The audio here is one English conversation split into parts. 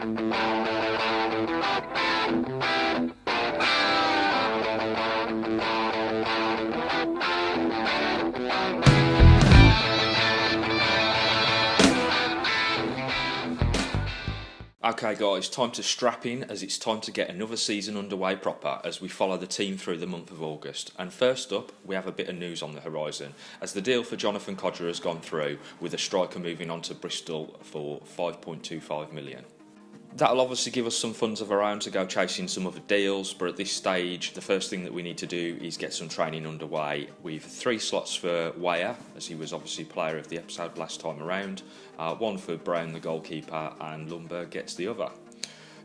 Okay guys, time to strap in as it's time to get another season underway proper as we follow the team through the month of August. And first up, we have a bit of news on the horizon as the deal for Jonathan Codger has gone through, with a striker moving on to Bristol for 5.25 million. That'll obviously give us some funds of our own to go chasing some other deals, but at this stage the first thing that we need to do is get some training underway with 3 slots for Weah, as he was obviously player of the episode last time around, 1 for Brown the goalkeeper, and Lundberg gets the other.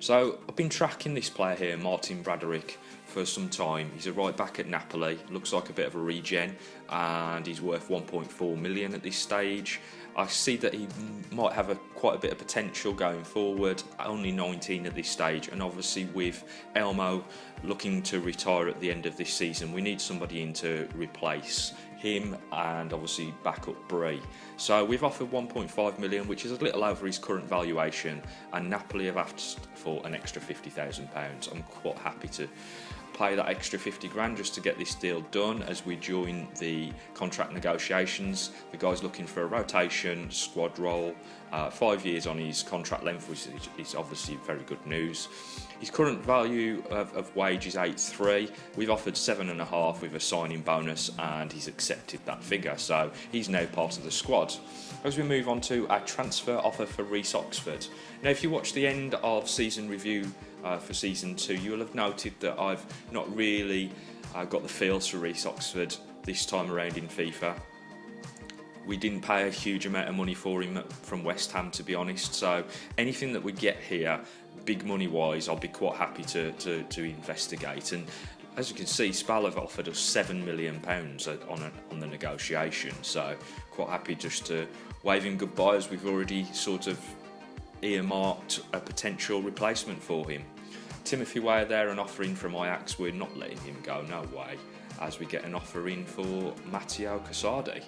So I've been tracking this player here, Martin Braderick, for some time. He's a right back at Napoli, looks like a bit of a regen, and he's worth 1.4 million at this stage. I see that he might have quite a bit of potential going forward, only 19 at this stage, and obviously with Elmo looking to retire at the end of this season, we need somebody in to replace him and obviously back up Bree. So we've offered 1.5 million, which is a little over his current valuation, and Napoli have asked for an extra £50,000. I'm quite happy to pay that extra 50 grand just to get this deal done as we join the contract negotiations. The guy's looking for a rotation squad role, 5 years on his contract length, which is obviously very good news. His current value of wage is 8.3. We've offered 7.5 with a signing bonus, and he's accepted that figure, so he's now part of the squad. As we move on to our transfer offer for Reece Oxford. Now, if you watch the end of season review for season 2, you will have noted that I've not really got the feels for Reece Oxford this time around in FIFA. We didn't pay a huge amount of money for him from West Ham, to be honest, so anything that we get here, big money wise, I'll be quite happy to investigate. And as you can see, Spal have offered us £7 million on the negotiation, so quite happy just to wave him goodbye, as we've already sort of earmarked a potential replacement for him. Timothy Weah there, an offer in from Ajax. We're not letting him go, no way, as we get an offer in for Matteo Casardi.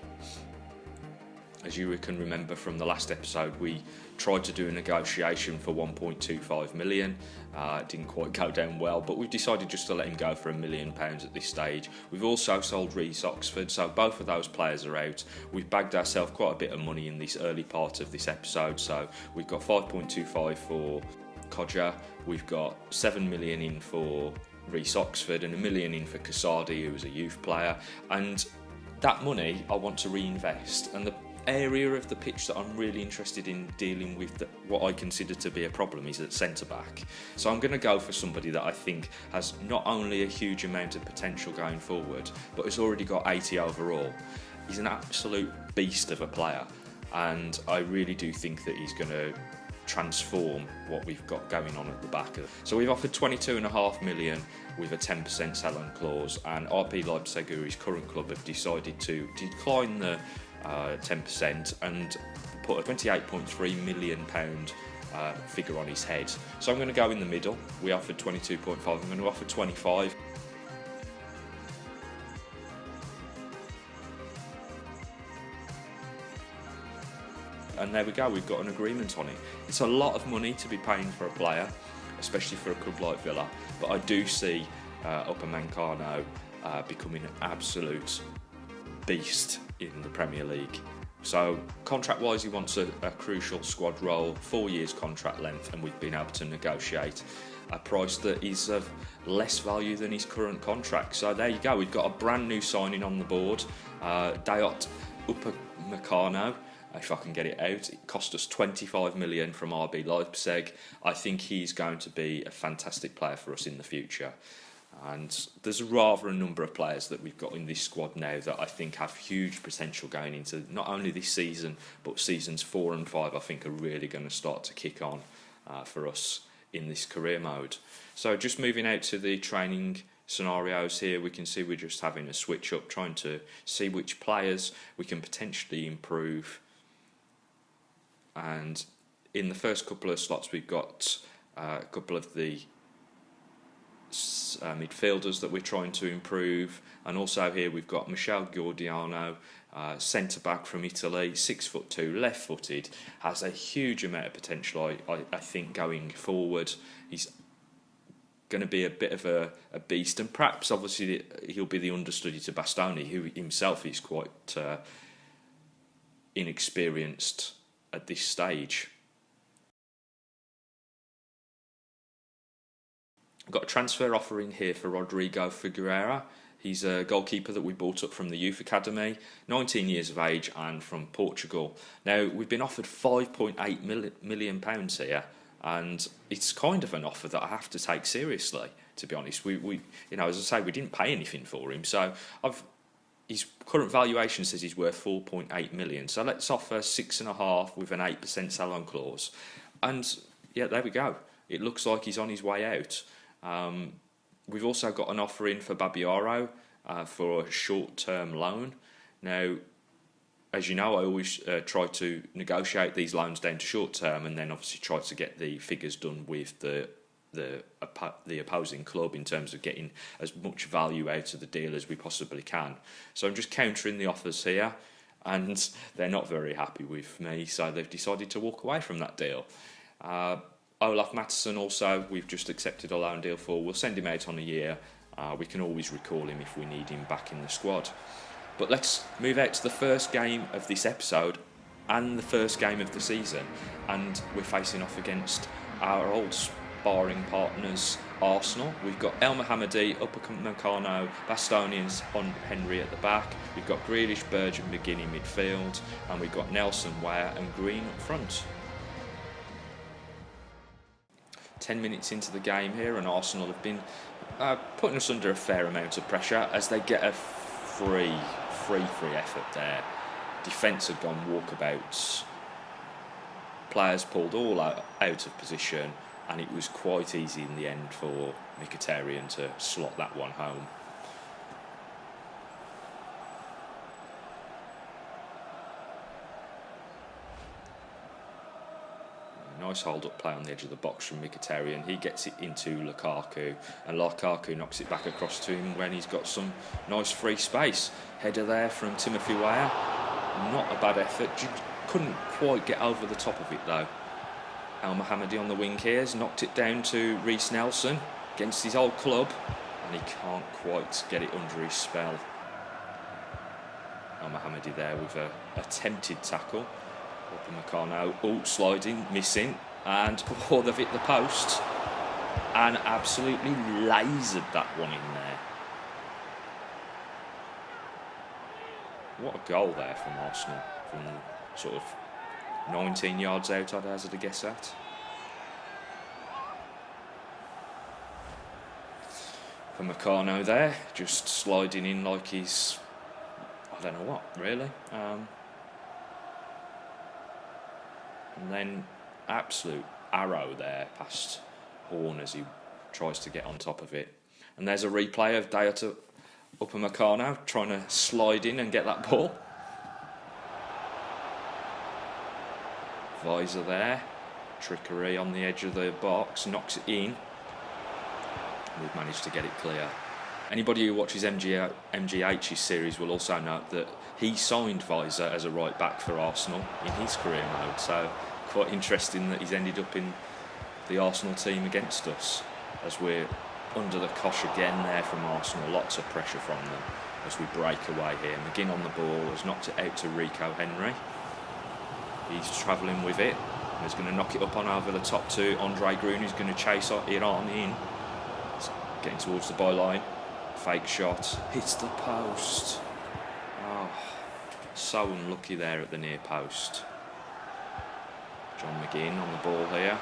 As you can remember from the last episode, we tried to do a negotiation for 1.25 million. It didn't quite go down well, but we've decided just to let him go for £1 million at this stage. We've also sold Reece Oxford, so both of those players are out. We've bagged ourselves quite a bit of money in this early part of this episode, so we've got 5.25 for Codger, we've got 7 million in for Reece Oxford and 1 million in for Casardi, who was a youth player, and that money I want to reinvest. And the area of the pitch that I'm really interested in dealing with, what I consider to be a problem, is at centre back. So I'm going to go for somebody that I think has not only a huge amount of potential going forward, but has already got 80 overall. He's an absolute beast of a player, and I really do think that he's going to transform what we've got going on at the back. So we've offered 22.5 million with a 10% sell-on clause, and RB Leipzig, who is his current club, have decided to decline the 10% and put a £28.3 million figure on his head. So I'm going to go in the middle. We offered 22.5, I'm going to offer 25. And there we go, we've got an agreement on it. It's a lot of money to be paying for a player, especially for a club like Villa, but I do see Upamecano becoming an absolute beast in the Premier League. So contract-wise, he wants a crucial squad role, 4 years contract length, and we've been able to negotiate a price that is of less value than his current contract. So there you go, we've got a brand new signing on the board, Dayot Upamecano. If I can get it out, it cost us 25 million from RB Leipzig. I think he's going to be a fantastic player for us in the future. And there's rather a number of players that we've got in this squad now that I think have huge potential going into not only this season, but seasons 4 and 5 I think are really going to start to kick on for us in this career mode. So just moving out to the training scenarios here, we can see we're just having a switch up, trying to see which players we can potentially improve. And in the first couple of slots, we've got a couple of the midfielders that we're trying to improve, and also here we've got Michel Giordano, centre-back from Italy, 6'2", left-footed, has a huge amount of potential, I think, going forward. He's going to be a bit of a beast, and perhaps, obviously, he'll be the understudy to Bastoni, who himself is quite inexperienced at this stage. I've got a transfer offer in here for Rodrigo Figueira. He's a goalkeeper that we brought up from the youth academy, 19 years of age and from Portugal. Now, we've been offered £5.8 million here, and it's kind of an offer that I have to take seriously, to be honest. We as I say, we didn't pay anything for him, so his current valuation says he's worth 4.8 million. So let's offer 6.5 with an 8% sell-on clause, and yeah, there we go. It looks like he's on his way out. We've also got an offer in for Babiaro for a short-term loan. Now, as you know, I always try to negotiate these loans down to short-term, and then obviously try to get the figures done with the opposing club in terms of getting as much value out of the deal as we possibly can. So I'm just countering the offers here, and they're not very happy with me, so they've decided to walk away from that deal. Olaf Mattisson also, we've just accepted a loan deal for. We'll send him out on a year. We can always recall him if we need him back in the squad. But let's move out to the first game of this episode and the first game of the season. And we're facing off against our old sparring partners, Arsenal. We've got El Mohammadi, Upamecano, Bastoni and Henry at the back. We've got Grealish, Burge and McGinn in midfield. And we've got Nelson, Ware and Green up front. 10 minutes into the game here, and Arsenal have been putting us under a fair amount of pressure as they get a free effort there. Defence had gone walkabouts. Players pulled all out of position, and it was quite easy in the end for Mkhitaryan to slot that one home. Nice hold-up play on the edge of the box from Mkhitaryan. He gets it into Lukaku, and Lukaku knocks it back across to him when he's got some nice free space. Header there from Timothy Weah. Not a bad effort. Couldn't quite get over the top of it though. El Mohammadi on the wing here has knocked it down to Reiss Nelson against his old club, and he can't quite get it under his spell. El Mohammadi there with a attempted tackle. Upamecano, sliding, missing, and they've hit the post and absolutely lasered that one in there. What a goal there from Arsenal, from sort of 19 yards out, I'd hazard a guess at. Upamecano there, just sliding in like he's, I don't know what, really. And then absolute arrow there past Horn as he tries to get on top of it. And there's a replay of Dayot Upamecano trying to slide in and get that ball. Visor there. Trickery on the edge of the box. Knocks it in. We've managed to get it clear. Anybody who watches MGH's series will also note that he signed Visor as a right back for Arsenal in his career mode, so quite interesting that he's ended up in the Arsenal team against us, as we're under the cosh again there from Arsenal. Lots of pressure from them as we break away here. McGinn on the ball has knocked it out to Rico Henry. He's travelling with it. He's going to knock it up on over the top to Andre Grun, who's going to chase it on in. It's getting towards the byline. Fake shot, hits the post. Oh, so unlucky there at the near post. John McGinn on the ball here.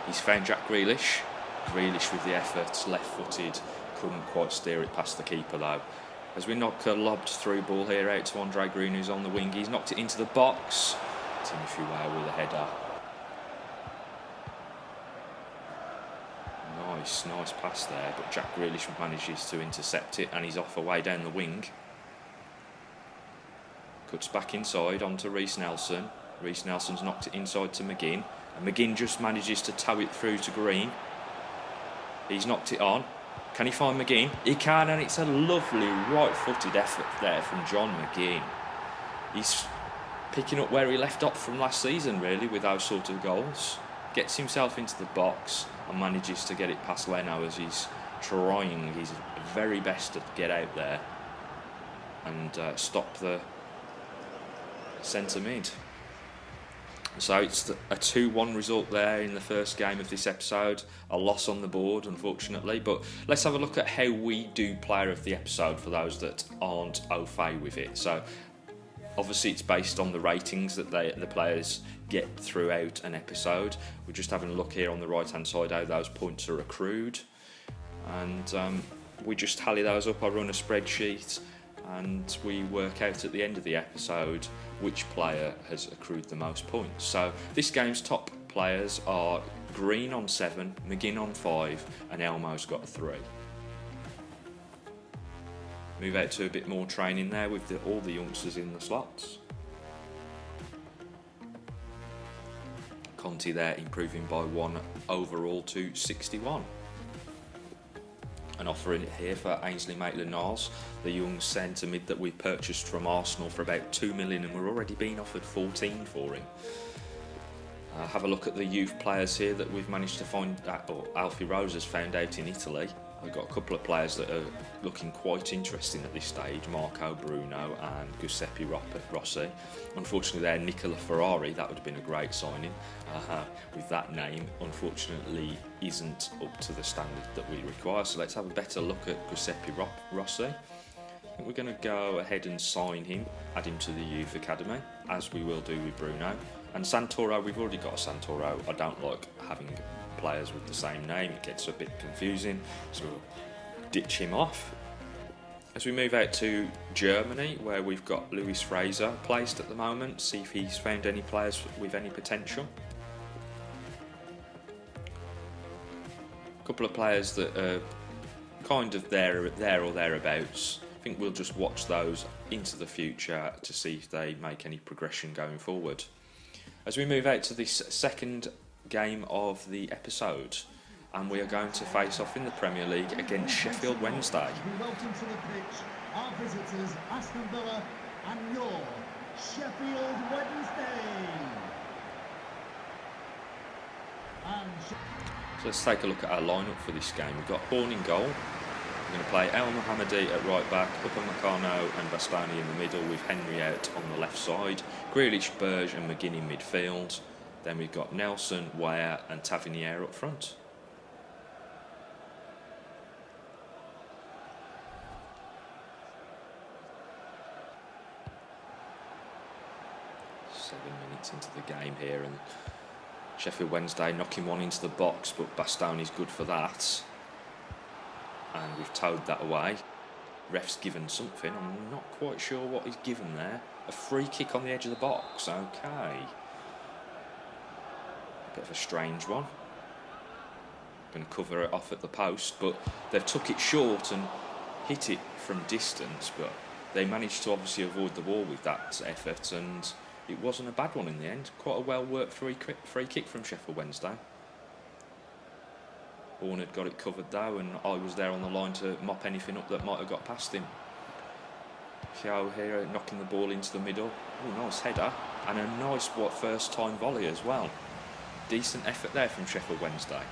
He's found Jack Grealish. Grealish with the effort, left-footed, couldn't quite steer it past the keeper though. As we knock a lobbed through ball here out to Andre Grun, who's on the wing. He's knocked it into the box. Timothy Weah with a header. Nice pass there, but Jack Grealish manages to intercept it, and he's off away down the wing. Cuts back inside onto Reiss Nelson. Reiss Nelson's knocked it inside to McGinn, and McGinn just manages to tow it through to Green. He's knocked it on. Can he find McGinn? He can, and it's a lovely right-footed effort there from John McGinn. He's picking up where he left off from last season, really, with those sort of goals. Gets himself into the box and manages to get it past Leno as he's trying his very best to get out there and stop the centre mid. So it's a 2-1 result there in the first game of this episode. A loss on the board, unfortunately. But let's have a look at how we do player of the episode for those that aren't au fait with it. So obviously it's based on the ratings that the players get throughout an episode. We're just having a look here on the right hand side how those points are accrued. And we just tally those up. I run a spreadsheet and we work out at the end of the episode which player has accrued the most points. So this game's top players are Green on 7, McGinn on 5 and Elmo's got 3. Move out to a bit more training there with all the youngsters in the slots. Conti there improving by 1 overall to 61. An offer in it here for Ainsley Maitland-Niles, the young centre mid that we purchased from Arsenal for about 2 million, and we're already being offered 14 for him. Have a look at the youth players here that we've managed to find, or Alfie Rose has found out in Italy. I've got a couple of players that are looking quite interesting at this stage, Marco Bruno and Giuseppe Rossi. Unfortunately there, Nicola Ferrari, that would have been a great signing with that name, unfortunately isn't up to the standard that we require. So let's have a better look at Giuseppe Rossi. I think we're going to go ahead and sign him, add him to the youth academy, as we will do with Bruno. And Santoro, we've already got a Santoro. I don't like having players with the same name, it gets a bit confusing, so we'll ditch him off. As we move out to Germany, where we've got Lewis Fraser placed at the moment, see if he's found any players with any potential. A couple of players that are kind of there or thereabouts. I think we'll just watch those into the future to see if they make any progression going forward. As we move out to this second game of the episode, and we are going to face off in the Premier League against Sheffield Wednesday. We welcome to the pitch our visitors Aston Villa and your Sheffield Wednesday. So let's take a look at our lineup for this game. We've got Horn in goal. We're going to play El Mohammadi at right back, Upamecano and Bastoni in the middle with Henry out on the left side, Grealish, Berge and McGinn in midfield. Then we've got Nelson, Weah and Tavernier up front. Into the game here, and Sheffield Wednesday knocking one into the box, but Bastoni's good for that, and we've towed that away. Ref's given something, I'm not quite sure what he's given there. A free kick on the edge of the box, okay. Bit of a strange one. Going to cover it off at the post, but they've took it short and hit it from distance, but they managed to obviously avoid the wall with that effort, and it wasn't a bad one in the end. Quite a well-worked free kick from Sheffield Wednesday. Horn had got it covered though, and I was there on the line to mop anything up that might have got past him. Thiago here knocking the ball into the middle. Oh, nice header. And a nice first-time volley as well. Decent effort there from Sheffield Wednesday.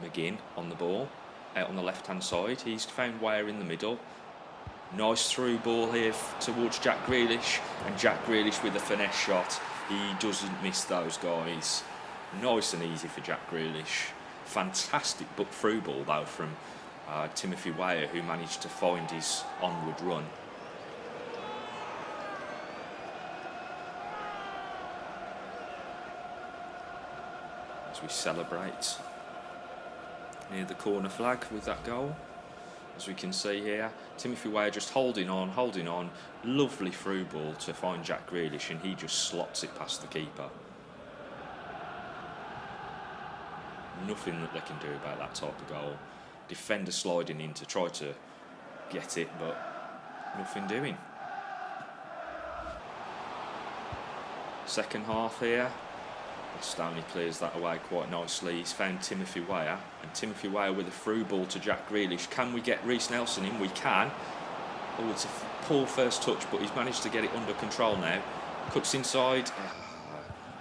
McGinn on the ball, out on the left-hand side. He's found Weah in the middle. Nice through ball here towards Jack Grealish, and Jack Grealish with a finesse shot. He doesn't miss those guys. Nice and easy for Jack Grealish. Fantastic through ball though from Timothy Weah, who managed to find his onward run. As we celebrate near the corner flag with that goal. As we can see here, Timothy Weah just holding on. Lovely through ball to find Jack Grealish, and he just slots it past the keeper. Nothing that they can do about that type of goal. Defender sliding in to try to get it, but nothing doing. Second half here. Aston clears that away quite nicely. He's found Timothy Weah, and Timothy Weah with a through ball to Jack Grealish. Can we get Reece Nelson in? We can. Oh, it's a poor first touch, but he's managed to get it under control now. Cuts inside.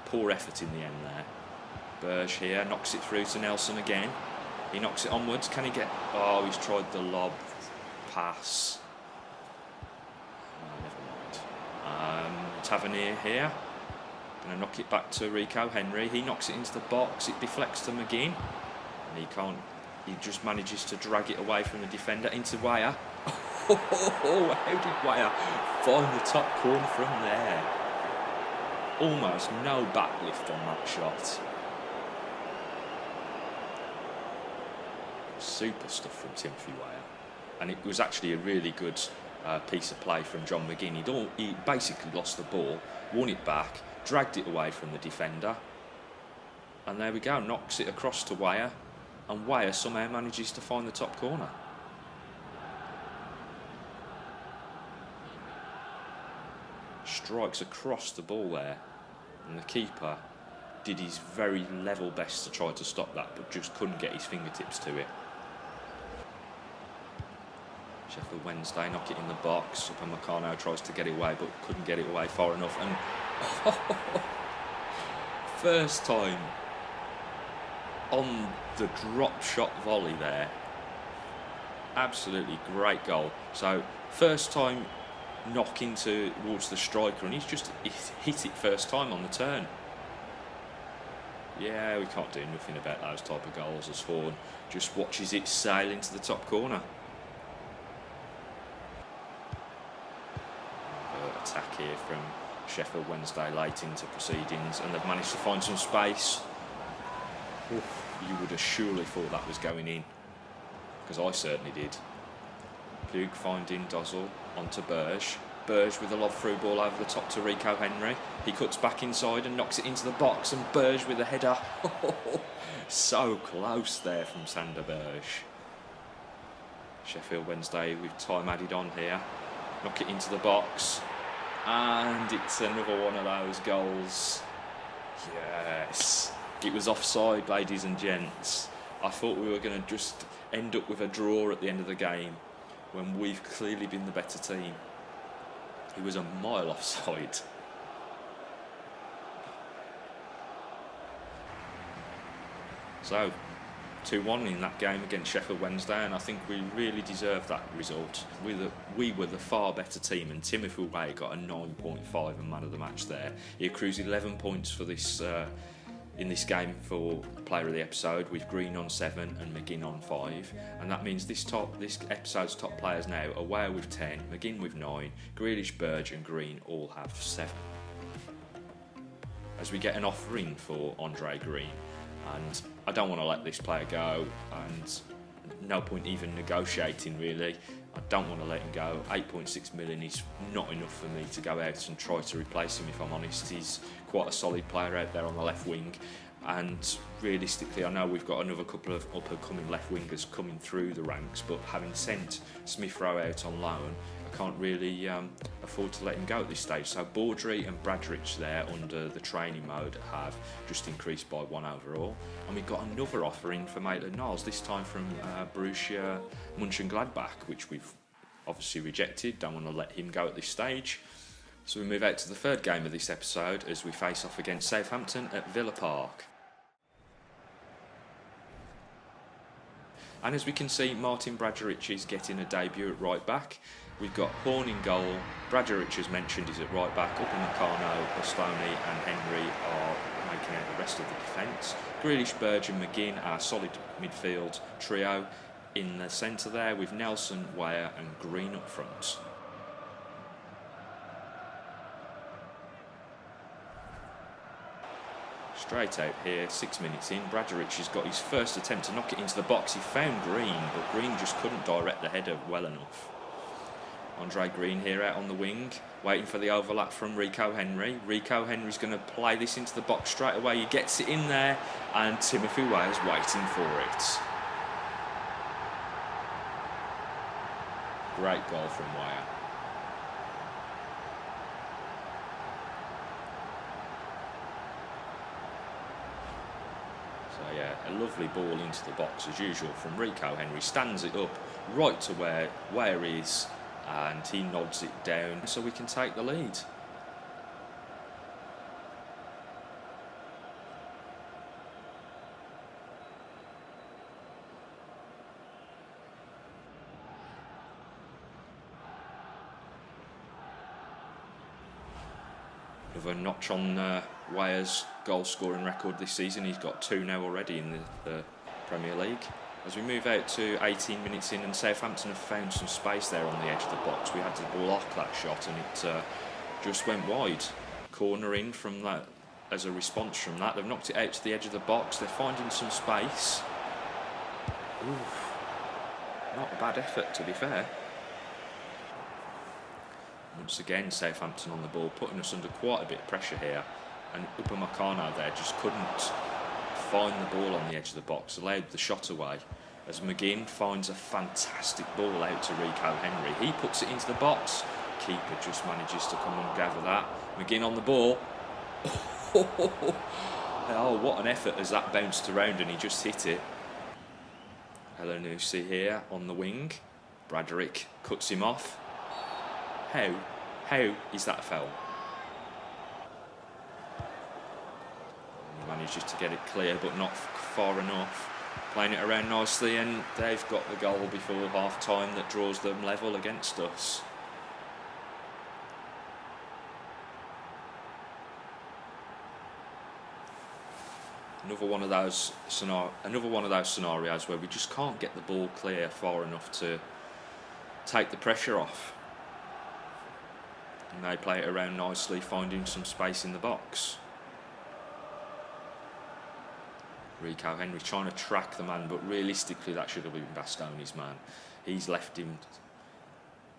Poor effort in the end there. Burge here knocks it through to Nelson again. He knocks it onwards. Can he get... Oh, he's tried the lob pass. Oh, never mind. Tavernier here. Going to knock it back to Rico Henry. He knocks it into the box. It deflects to McGinn. And he can't... He just manages to drag it away from the defender into Weah. Oh, how did Weah find the top corner from there? Almost no backlift on that shot. Super stuff from Timothy Weah. And it was actually a really good piece of play from John McGinn. He basically lost the ball, won it back, dragged it away from the defender, and there we go, knocks it across to Weah, and Weah somehow manages to find the top corner. Strikes across the ball there, and the keeper did his very level best to try to stop that, but just couldn't get his fingertips to it. Sheffield Wednesday knock it in the box. Upamecano tries to get it away, but couldn't get it away far enough. And first time on the drop shot volley there. Absolutely great goal. So first time knocking towards the striker, and he's just hit it first time on the turn. Yeah, we can't do nothing about those type of goals as Horn just watches it sail into the top corner. Attack here from Sheffield Wednesday late into proceedings, and they've managed to find some space. Oof, you would have surely thought that was going in, because I certainly did. Pug finding Dozzle onto Burge. Burge with a lob through ball over the top to Rico Henry. He cuts back inside and knocks it into the box, and Burge with a header. So close there from Sander Burge. Sheffield Wednesday with time added on here. Knock it into the box. And it's another one of those goals. Yes. It was offside, ladies and gents. I thought we were going to just end up with a draw at the end of the game, when we've clearly been the better team. He was a mile offside. So, 2-1 in that game against Sheffield Wednesday, and I think we really deserved that result. We were the far better team, and Timothy Weah got a 9.5 and man of the match there. He accrues 11 points for this in this game for player of the episode, with Green on 7 and McGinn on 5, and that means this episode's top players now are Weah with 10, McGinn with 9, Grealish, Burge and Green all have 7. As we get an offer in for Andre Green, and I don't want to let this player go, and no point even negotiating really. I don't want to let him go. 8.6 million is not enough for me to go out and try to replace him, if I'm honest. He's quite a solid player out there on the left wing, and realistically I know we've got another couple of up-and-coming left wingers coming through the ranks, but having sent Smith Rowe out on loan, I can't really afford to let him go at this stage. So Baudry and Bradrich there under the training mode have just increased by 1 overall, and we've got another offer in for Maitland-Niles, this time from Borussia Mönchengladbach, which we've obviously rejected. Don't want to let him go at this stage. So we move out to the third game of this episode as we face off against Southampton at Villa Park. And as we can see, Martin Bradrich is getting a debut at right back. We've got Horn in goal. Bradrich, as mentioned, is at right back. Upamecano, Bastoni and Henry are making out the rest of the defence. Grealish, Burge and McGinn are solid midfield trio. In the centre there with Nelson, Weah and Green up front. Straight out here, 6 minutes in, Bradrich has got his first attempt to knock it into the box. He found Green, but Green just couldn't direct the header well enough. Andre Green here out on the wing, waiting for the overlap from Rico Henry. Rico Henry's going to play this into the box straight away. He gets it in there, and Timothy Weah's waiting for it. Great goal from Weah. So yeah, a lovely ball into the box as usual from Rico Henry. Stands it up right to where he is, and he nods it down so we can take the lead. Another notch on Weah's goal scoring record this season. He's got 2 now already in the Premier League. As we move out to 18 minutes in, and Southampton have found some space there on the edge of the box. We had to block that shot and it just went wide. Corner in from that as a response from that. They've knocked it out to the edge of the box. They're finding some space. Oof. Not a bad effort, to be fair. Once again, Southampton on the ball, putting us under quite a bit of pressure here. And Upamecano there just couldn't find the ball on the edge of the box, allowed the shot away. As McGinn finds a fantastic ball out to Rico Henry. He puts it into the box. Keeper just manages to come and gather that. McGinn on the ball. Oh, what an effort as that bounced around and he just hit it. Elyounoussi here on the wing. Bradrick cuts him off. How is that a foul? He manages to get it clear, but not far enough. Playing it around nicely, and they've got the goal before half-time that draws them level against us. Another one of those scenarios where we just can't get the ball clear far enough to take the pressure off. And they play it around nicely, finding some space in the box. Rico Henry trying to track the man, but realistically that should have been Bastoni's man. He's left him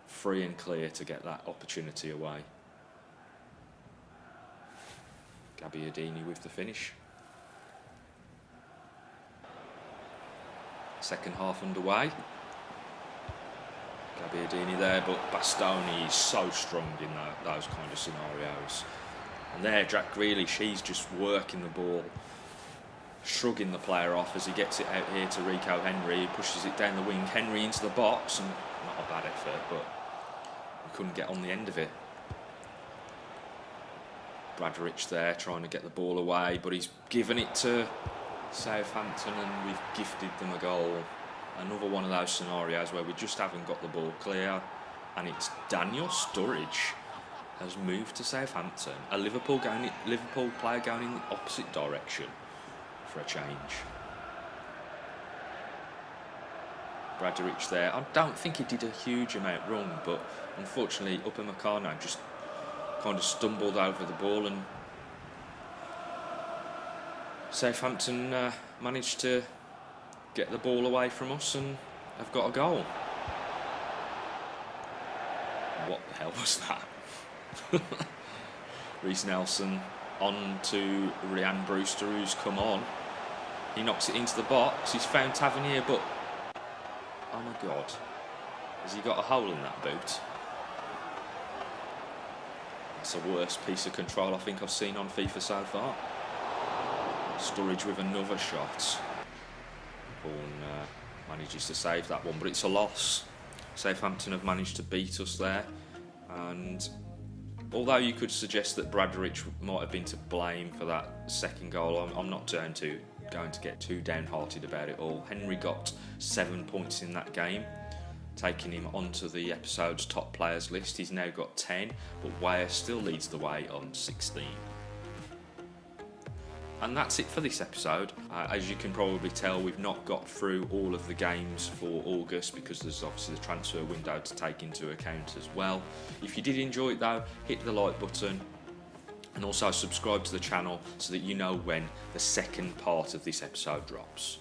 free and clear to get that opportunity away. Gabbiadini with the finish. Second half underway. Gabbiadini there, but Bastoni is so strong in those kind of scenarios. And there, Jack Grealish, he's just working the ball, shrugging the player off as he gets it out here to Rico Henry. He pushes it down the wing, Henry into the box, and not a bad effort, but we couldn't get on the end of it. Bradrick there trying to get the ball away, but he's given it to Southampton and we've gifted them a goal. Another one of those scenarios where we just haven't got the ball clear, and it's Daniel Sturridge has moved to Southampton. A Liverpool player going in the opposite direction for a change. Bradrick there. I don't think he did a huge amount wrong, but unfortunately Upamecano just kind of stumbled over the ball, and Southampton managed to get the ball away from us and have got a goal. What the hell was that? Reece Nelson on to Ryan Brewster, who's come on. He knocks it into the box. He's found Tavernier, but oh my God, has he got a hole in that boot? That's the worst piece of control I think I've seen on FIFA so far. Sturridge with another shot. Bourne manages to save that one, but it's a loss. Southampton have managed to beat us there, and although you could suggest that Bradrick might have been to blame for that second goal, I'm not going to get too downhearted about it all. Henry got 7 points in that game, taking him onto the episode's top players list. He's now got 10, but Weah still leads the way on 16. And that's it for this episode. As you can probably tell, we've not got through all of the games for August because there's obviously the transfer window to take into account as well. If you did enjoy it though, hit the like button and also subscribe to the channel so that you know when the second part of this episode drops.